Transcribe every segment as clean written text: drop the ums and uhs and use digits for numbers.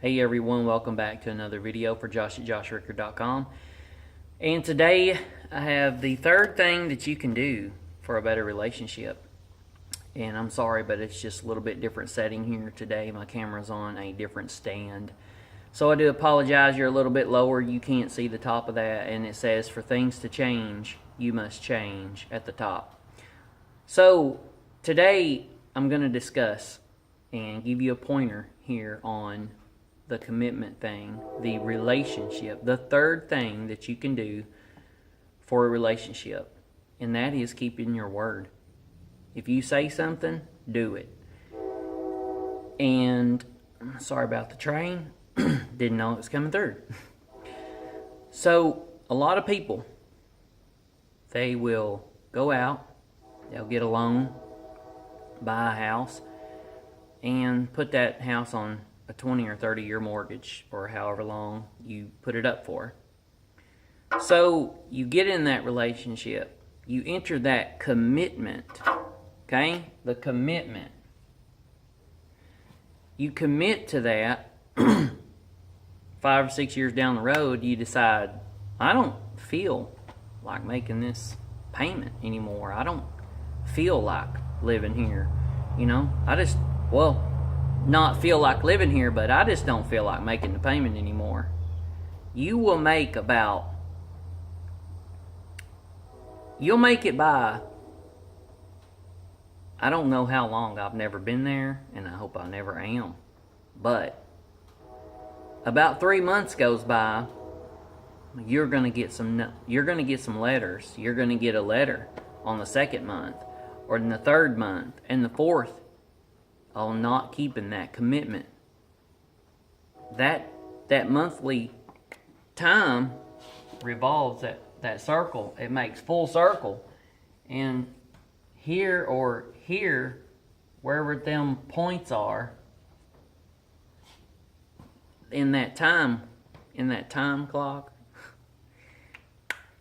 Hey everyone, welcome back to another video for Josh at joshricker.com. And today I have the third thing that you can do for a better relationship. And I'm sorry, but it's just a little bit different setting here today. My camera's on a different stand. So I do apologize, you're a little bit lower. You can't see the top of that. And it says, for things to change, you must change at the top. So today I'm going to discuss and give you a pointer here on the commitment thing, the relationship, the third thing that you can do for a relationship, and that is keeping your word. If you say something, do it. And sorry about the train, didn't know it was coming through. So a lot of people, they will go out, they'll get a loan, buy a house, and put that house on a 20 or 30 year mortgage or however long you put it up for. So you get in that relationship, you enter that commitment, okay? The commitment. You commit to that. 5 or 6 years down the road, you decide, I don't feel like making this payment anymore. I don't feel like living here. You know, not feel like living here, but I just don't feel like making the payment anymore. You will make it by, I don't know how long. I've never been there, and I hope I never am. But about 3 months goes by, you're gonna get some letters. You're gonna get a letter on the second month, or in the third month, and the fourth, on not keeping that commitment. That monthly time revolves that circle. It makes full circle. And here or here, wherever them points are, in that time clock,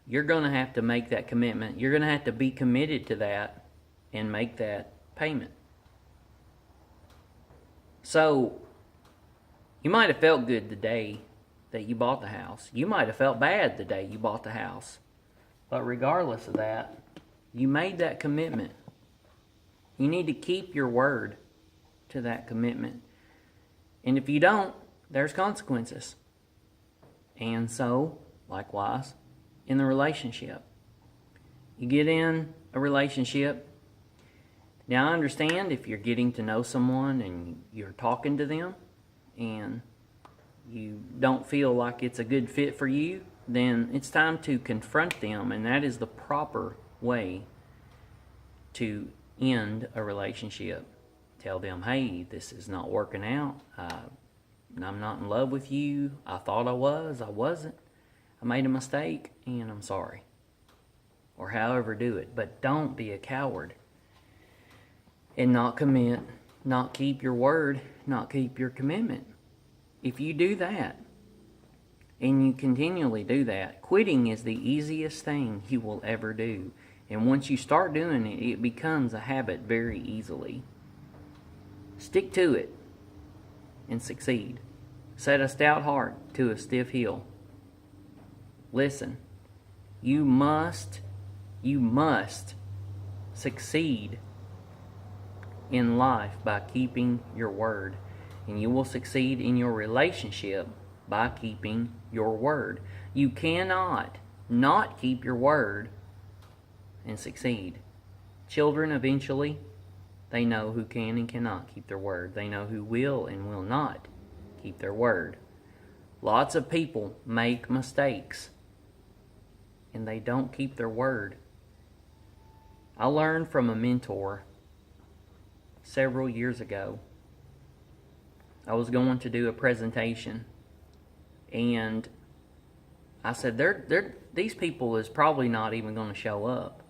you're going to have to make that commitment. You're going to have to be committed to that and make that payment. So, you might have felt good the day that you bought the house. You might have felt bad the day you bought the house. But regardless of that, you made that commitment. You need to keep your word to that commitment. And if you don't, there's consequences. And so, likewise, in the relationship. You get in a relationship. Now, I understand if you're getting to know someone and you're talking to them and you don't feel like it's a good fit for you, then it's time to confront them, and that is the proper way to end a relationship. Tell them, hey, this is not working out. I'm not in love with you. I thought I was. I wasn't. I made a mistake, and I'm sorry. Or however do it. But don't be a coward and not commit, not keep your word, not keep your commitment. If you do that, and you continually do that, quitting is the easiest thing you will ever do. And once you start doing it, it becomes a habit very easily. Stick to it and succeed. Set a stout heart to a stiff heel. Listen, you must succeed in life by keeping your word, and you will succeed in your relationship by keeping your word. You cannot not keep your word and succeed. Children, eventually, they know who can and cannot keep their word. They know who will and will not keep their word. Lots of people make mistakes and they don't keep their word. I learned from a mentor several years ago. I was going to do a presentation, and I said, these people is probably not even going to show up.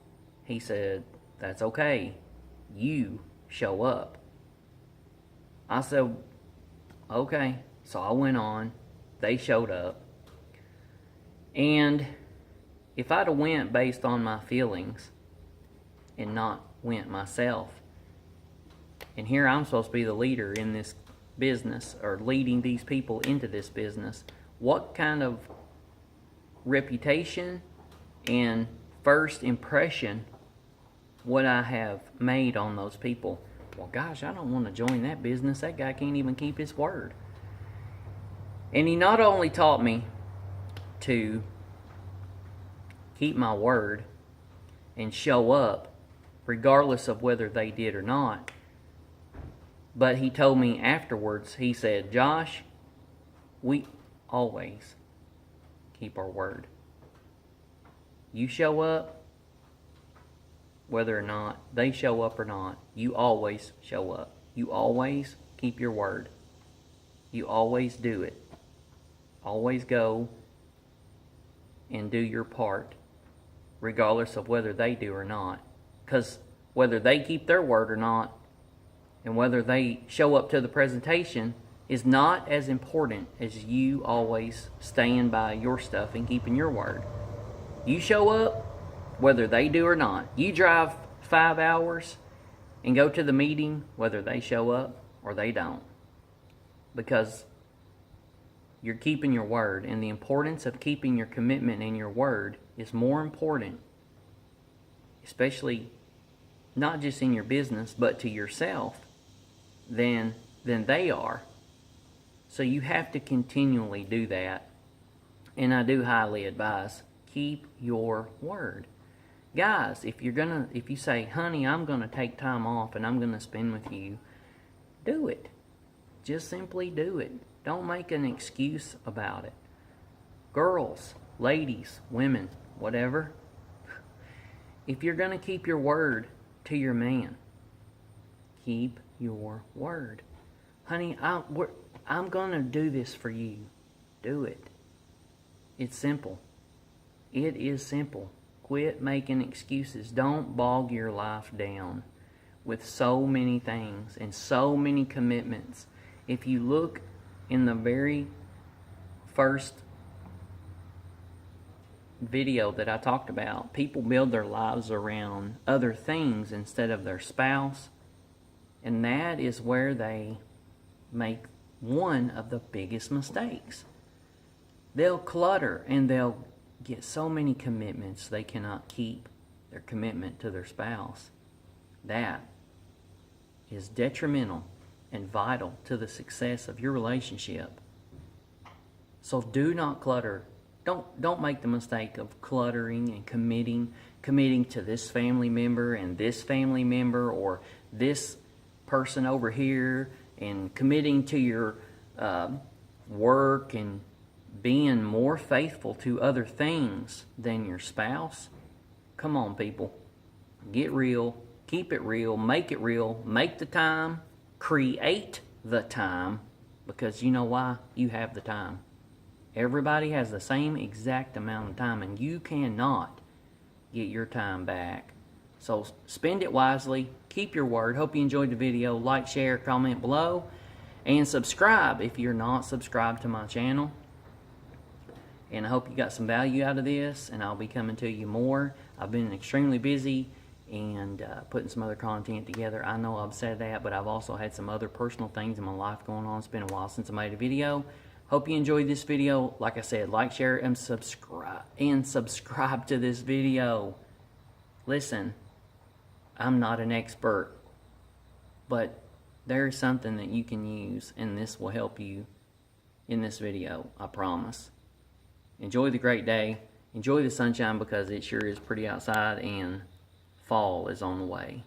He said, that's okay. You show up. I said, okay. So I went on. They showed up. And if I'd have went based on my feelings and not went myself, and here I'm supposed to be the leader in this business or leading these people into this business, what kind of reputation and first impression would I have made on those people? Well, gosh, I don't want to join that business. That guy can't even keep his word. And he not only taught me to keep my word and show up regardless of whether they did or not, but he told me afterwards, he said, Josh, we always keep our word. You show up, whether or not they show up or not, you always show up. You always keep your word. You always do it. Always go and do your part, regardless of whether they do or not. Because whether they keep their word or not, and whether they show up to the presentation, is not as important as you always staying by your stuff and keeping your word. You show up, whether they do or not. You drive 5 hours and go to the meeting, whether they show up or they don't. Because you're keeping your word, and the importance of keeping your commitment and your word is more important, especially not just in your business, but to yourself, than they are. So you have to continually do that. And I do highly advise, keep your word. Guys, if you say, honey, I'm gonna take time off and I'm gonna spend with you, do it. Just simply do it. Don't make an excuse about it. Girls, ladies, women, whatever, if you're gonna keep your word to your man, keep your word. Honey, I'm gonna do this for you. Do it. It's simple. It is simple. Quit making excuses. Don't bog your life down with so many things and so many commitments. If you look in the very first video that I talked about, people build their lives around other things instead of their spouse, and that is where they make one of the biggest mistakes. They'll clutter and they'll get so many commitments they cannot keep their commitment to their spouse. That is detrimental and vital to the success of your relationship. So do not clutter. Don't make the mistake of cluttering and committing to this family member and this family member, or this person over here, and committing to your work and being more faithful to other things than your spouse. Come on, people. Get real. Keep it real. Make it real. Make the time. Create the time. Because you know why? You have the time. Everybody has the same exact amount of time, and you cannot get your time back. So spend it wisely. Keep your word. Hope you enjoyed the video. Like, share, comment below, and subscribe if you're not subscribed to my channel. And I hope you got some value out of this, and I'll be coming to you more. I've been extremely busy and putting some other content together. I know I've said that, but I've also had some other personal things in my life going on. It's been a while since I made a video. Hope you enjoyed this video. Like I said, like, share, and subscribe to this video. Listen, I'm not an expert, but there's something that you can use, and this will help you in this video, I promise. Enjoy the great day. Enjoy the sunshine, because it sure is pretty outside, and fall is on the way.